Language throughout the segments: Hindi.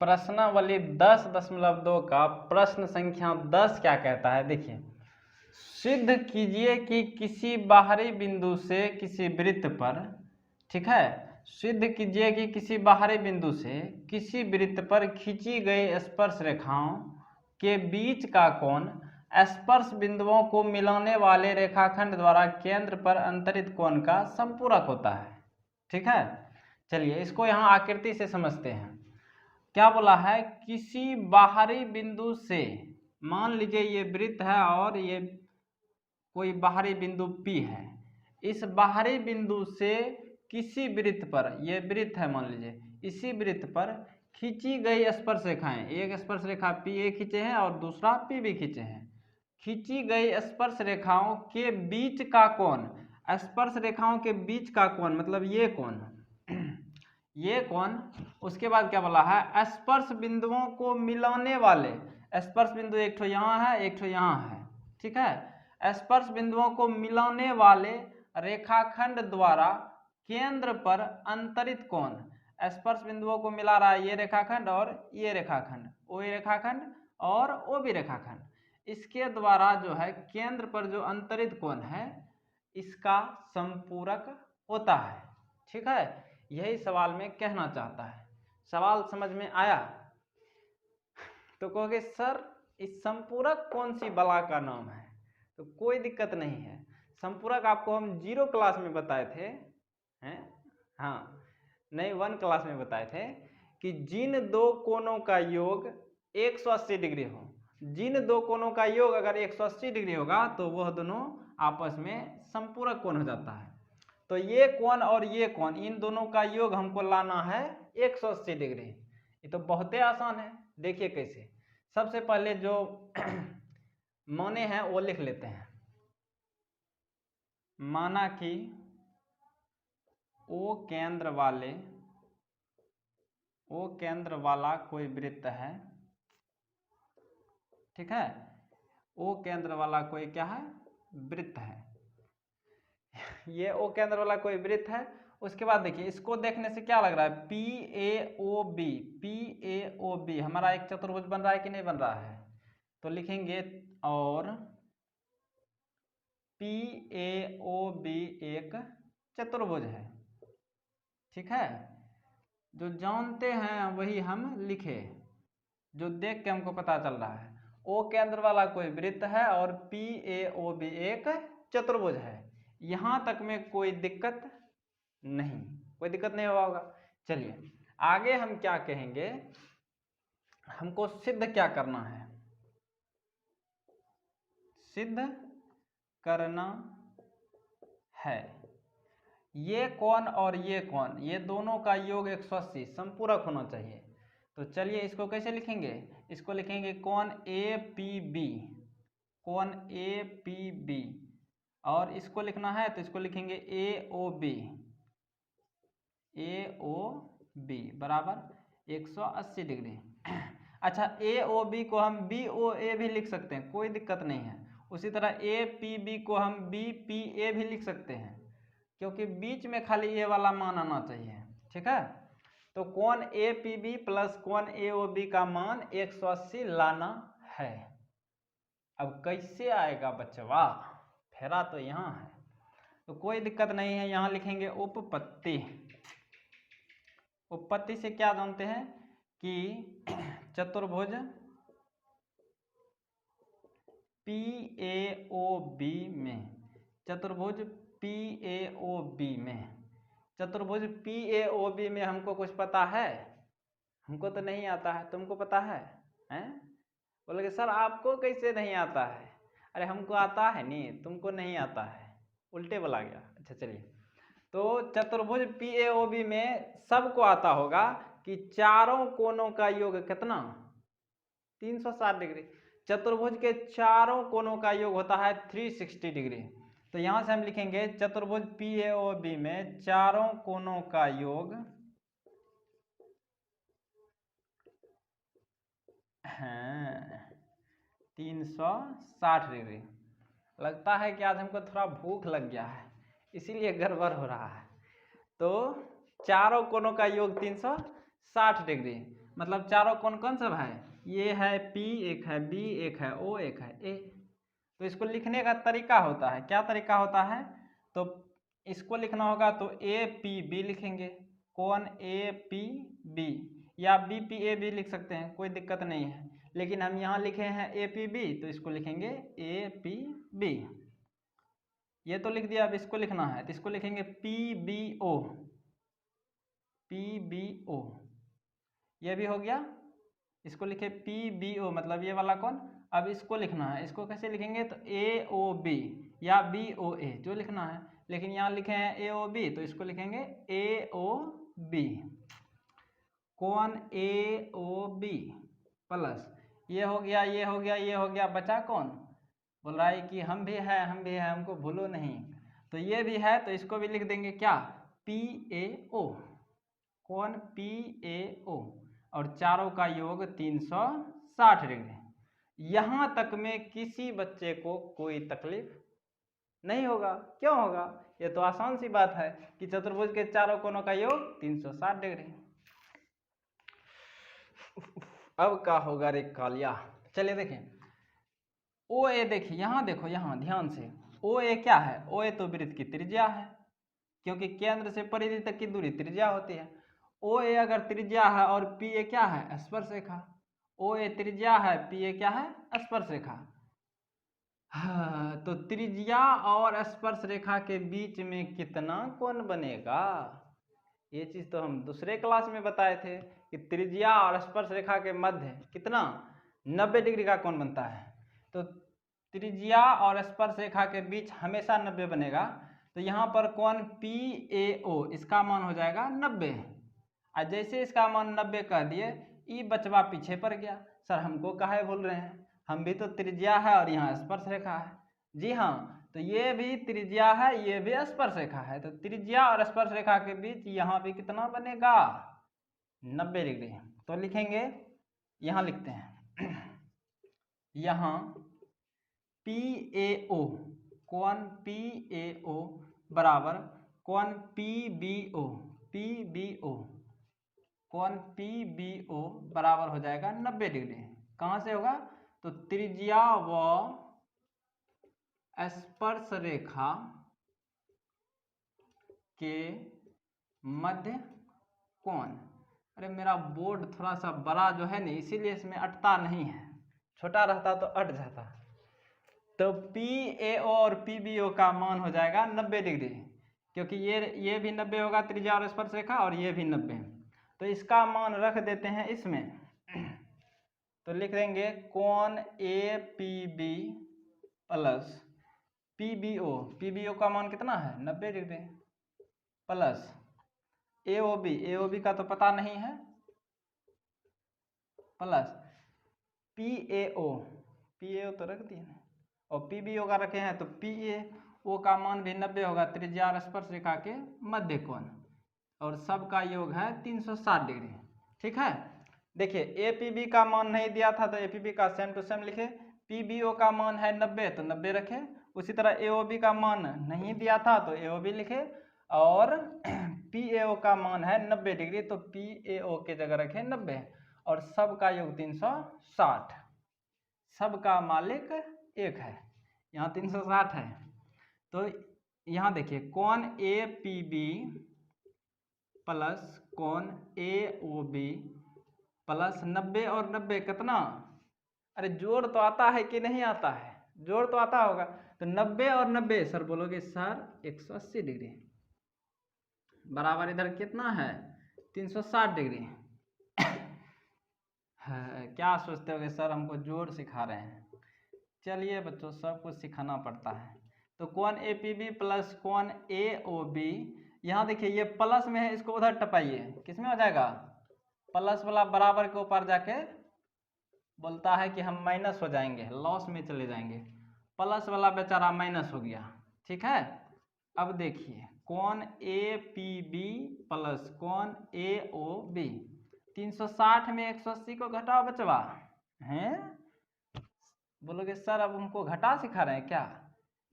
प्रश्नावली 10.2 का प्रश्न संख्या 10 क्या कहता है, देखिए। सिद्ध कीजिए कि किसी बाहरी बिंदु से किसी वृत्त पर, ठीक है, सिद्ध कीजिए कि किसी बाहरी बिंदु से किसी वृत्त पर खींची गई स्पर्श रेखाओं के बीच का कोण स्पर्श बिंदुओं को मिलाने वाले रेखाखंड द्वारा केंद्र पर अंतरित कोण का संपूरक होता है। ठीक है, चलिए इसको यहाँ आकृति से समझते हैं। क्या बोला है, किसी बाहरी बिंदु से, मान लीजिए ये वृत्त है और ये कोई बाहरी बिंदु P है, इस बाहरी बिंदु से किसी वृत्त पर, ये वृत्त है मान लीजिए, इसी वृत्त पर खींची गई स्पर्श रेखाएं, एक स्पर्श रेखा PA खींचे हैं और दूसरा PB खींचे हैं। खींची गई स्पर्श रेखाओं के बीच का कोण, स्पर्श रेखाओं के बीच का कोण मतलब ये कोण ये कोण। उसके बाद क्या बोला है, स्पर्श बिंदुओं को मिलाने वाले, स्पर्श बिंदु एक ठो यहाँ है एक ठो यहाँ है, ठीक है, स्पर्श बिंदुओं को मिलाने वाले रेखाखंड द्वारा केंद्र पर अंतरित कोण, स्पर्श बिंदुओं को मिला रहा है ये रेखाखंड और ये रेखाखंड, ओ रेखाखंड और ओ भी रेखाखंड, इसके द्वारा जो है केंद्र पर जो अंतरित कोण है इसका संपूरक होता है। ठीक है, यही सवाल में कहना चाहता है। सवाल समझ में आया? तो कहोगे सर इस संपूरक कौन सी बला का नाम है? तो कोई दिक्कत नहीं है, संपूरक आपको हम 0 क्लास में बताए थे, हैं? हाँ नहीं 1 क्लास में बताए थे कि जिन दो कोणों का योग 180 डिग्री हो, जिन दो कोणों का योग अगर 180 डिग्री होगा तो वह दोनों आपस में संपूरक कोण हो जाता है। तो ये कोण और ये कोण, इन दोनों का योग हमको लाना है 180 डिग्री। ये तो बहुत ही आसान है, देखिए कैसे। सबसे पहले जो माने हैं वो लिख लेते हैं। माना कि ओ केंद्र वाला कोई वृत्त है, ठीक है, ओ केंद्र वाला कोई क्या है, वृत्त है। ये ओ केंद्र वाला कोई वृत्त है। उसके बाद देखिए इसको देखने से क्या लग रहा है, PAOB हमारा एक चतुर्भुज बन रहा है कि नहीं बन रहा है? तो लिखेंगे और PAOB एक चतुर्भुज है। ठीक है, जो जानते हैं वही हम लिखे, जो देख के हमको पता चल रहा है। ओ केंद्र वाला कोई वृत्त है और PAOB एक चतुर्भुज है। यहां तक में कोई दिक्कत नहीं, कोई दिक्कत नहीं होगा। चलिए आगे हम क्या कहेंगे, हमको सिद्ध क्या करना है, सिद्ध करना है ये कोण और ये कोण, ये दोनों का योग 180 संपूरक होना चाहिए। तो चलिए इसको कैसे लिखेंगे, इसको लिखेंगे कोण APB, कोण APB, और इसको लिखना है तो इसको लिखेंगे AOB बराबर 180 डिग्री। अच्छा AOB को हम BOA भी लिख सकते हैं, कोई दिक्कत नहीं है। उसी तरह APB को हम BPA भी लिख सकते हैं, क्योंकि बीच में खाली ए वाला मान आना चाहिए। ठीक है, तो कोण APB प्लस कोण AOB का मान 180 लाना है। अब कैसे आएगा बच्चवा, फेरा तो यहाँ है, तो कोई दिक्कत नहीं है। यहाँ लिखेंगे उपपत्ति। उपपत्ति से क्या जानते हैं कि चतुर्भुज PAOB में, चतुर्भुज PAOB में, चतुर्भुज PAOB में हमको कुछ पता है? हमको तो नहीं आता है, तुमको पता है? हैं? बोलोगे सर आपको कैसे नहीं आता है? अरे हमको आता है नहीं, तुमको नहीं आता है, उल्टे बोला गया। अच्छा चलिए, तो चतुर्भुज PAOB में सबको आता होगा कि चारों कोणों का योग कितना, 360 डिग्री। चतुर्भुज के चारों कोणों का योग होता है 360 डिग्री। तो यहां से हम लिखेंगे चतुर्भुज PAOB में चारों कोणों का योग है 360 डिग्री। लगता है कि आज हमको थोड़ा भूख लग गया है, इसीलिए गड़बड़ हो रहा है। तो चारों कोणों का योग 360 डिग्री। मतलब चारों कौन कौन सब है, ये है P, एक है B, एक है O, एक है A। तो इसको लिखने का तरीका होता है, क्या तरीका होता है, तो इसको लिखना होगा तो APB लिखेंगे, कौन APB, या BPA भी लिख सकते हैं, कोई दिक्कत नहीं है, लेकिन हम यहाँ लिखे हैं APB तो इसको लिखेंगे APB। ये तो लिख दिया, अब इसको लिखना है तो इसको लिखेंगे PBO, PBO, ये भी हो गया, इसको लिखे PBO मतलब ये वाला कौन। अब इसको लिखना है, इसको कैसे लिखेंगे तो AOB या BOA जो लिखना है, लेकिन यहाँ लिखे हैं AOB तो इसको लिखेंगे AOB, कौन AOB प्लस ये हो गया, ये हो गया, ये हो गया, बचा कौन, बोल रहा है कि हम भी है, हम भी है, हमको भूलो नहीं, तो ये भी है तो इसको भी लिख देंगे क्या, PAO, कौन PAO, और चारों का योग 360 डिग्री। यहाँ तक में किसी बच्चे को कोई तकलीफ नहीं होगा, क्यों होगा, ये तो आसान सी बात है कि चतुर्भुज के चारों कोनों का योग 360 डिग्री। अब क्या होगा रे कालिया, चलिए देखें OA, देखिए यहाँ देखो, यहाँ ध्यान से, OA क्या है, OA तो वृत्त की त्रिज्या है, क्योंकि केंद्र से परिधि तक की दूरी त्रिज्या होती है। OA अगर त्रिज्या है और PA क्या है, स्पर्श रेखा, OA त्रिज्या है, PA क्या है, स्पर्श रेखा। हाँ, तो त्रिज्या और स्पर्श रेखा के बीच में कितना कोण बनेगा, ये चीज तो हम दूसरे क्लास में बताए थे कि त्रिज्या और स्पर्श रेखा के मध्य कितना 90 डिग्री का कोण बनता है। तो त्रिज्या और स्पर्श रेखा के बीच हमेशा 90 बनेगा, तो यहाँ पर कोण PAO इसका मान हो जाएगा 90, और जैसे इसका मान 90 कह दिए, ई बचवा पीछे पड़ गया, सर हमको काहे बोल रहे हैं, हम भी तो त्रिज्या है और यहाँ स्पर्श रेखा है। जी हाँ, तो ये भी त्रिज्या है, ये भी स्पर्श रेखा है, तो त्रिज्या और स्पर्श रेखा के बीच यहाँ भी कितना बनेगा 90 डिग्री। तो लिखेंगे, यहाँ लिखते हैं यहाँ PAO, कोण PAO बराबर कोण PBO, PBO, कोण PBO बराबर हो जाएगा 90 डिग्री। कहाँ से होगा, तो त्रिज्या व स्पर्श रेखा के मध्य कोण। अरे मेरा बोर्ड थोड़ा सा बड़ा जो है ना, इसीलिए इसमें अटता नहीं है, छोटा रहता तो अट जाता। तो PAO और PBO का मान हो जाएगा 90 डिग्री, क्योंकि ये भी 90 होगा त्रिज्या और स्पर्श रेखा, और ये भी 90, तो इसका मान रख देते हैं इसमें। तो लिख देंगे कोण APB प्लस PBO, PBO का मान कितना है 90 डिग्री, प्लस AOB, AOB का तो पता नहीं है, प्लस PAO, PAO तो रख दिए ना, और PBO का रखे हैं तो PAO का मान भी 90 होगा, त्रिज्या और स्पर्श रेखा के मध्य कोण, और सबका योग है 360 डिग्री। ठीक है, देखिए APB का मान नहीं दिया था तो APB का सेम टू सेम लिखे, PBO का मान है 90 तो 90 रखे, उसी तरह AOB का मान नहीं दिया था तो AOB लिखे, और PAO का मान है 90 डिग्री तो PAO के जगह रखे 90, और सबका योग 360, सबका मालिक एक है, यहाँ 360 है। तो यहाँ देखिए कोण APB प्लस कोण AOB प्लस 90 और 90 कितना, अरे जोड़ तो आता है कि नहीं आता है, जोड़ तो आता होगा, तो 90 और 90 सर बोलोगे सर 180 डिग्री बराबर इधर कितना है 360 डिग्री। क्या सोचते होगे सर हमको जोड़ सिखा रहे हैं, चलिए बच्चों सब कुछ सिखाना पड़ता है। तो कोण APB प्लस कोण AOB, यहाँ देखिए ये प्लस में है, इसको उधर टपाइए, किस में हो जाएगा, प्लस वाला बराबर के ऊपर जाके बोलता है कि हम माइनस हो जाएंगे, लॉस में चले जाएंगे, प्लस वाला बेचारा माइनस हो गया। ठीक है, अब देखिए कोण APB प्लस कोण AOB, 360 में 180 को घटाओ बचवा, हैं बोलोगे सर अब हमको घटा सिखा रहे हैं क्या,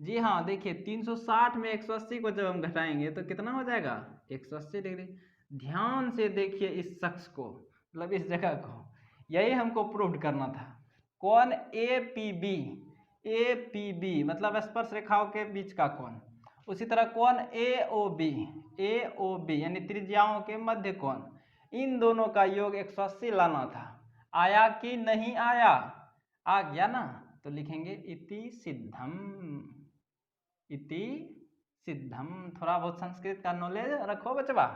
जी हाँ, देखिए 360 में 180 को जब हम घटाएंगे तो कितना हो जाएगा 180 डिग्री। ध्यान से देखिए इस शख्स को, मतलब इस जगह को, यही हमको प्रूव करना था। कोण ए पी बी मतलब स्पर्श रेखाओं के बीच का कोण। उसी तरह कोण ए ओ बी यानी त्रिज्याओं के मध्य कोण, इन दोनों का योग 180 लाना था। आया कि नहीं आया? आ गया ना, तो लिखेंगे इति सिद्धम। इति सिद्धम। थोड़ा बहुत संस्कृत का नॉलेज रखो बचवा।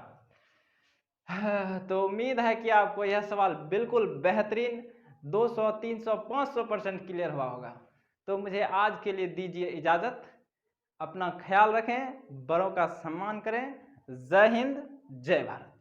तो उम्मीद है कि आपको यह सवाल बिल्कुल बेहतरीन 200, 300, 500% क्लियर हुआ होगा। तो मुझे आज के लिए दीजिए इजाजत। अपना ख्याल रखें, बड़ों का सम्मान करें। जय हिंद, जय भारत।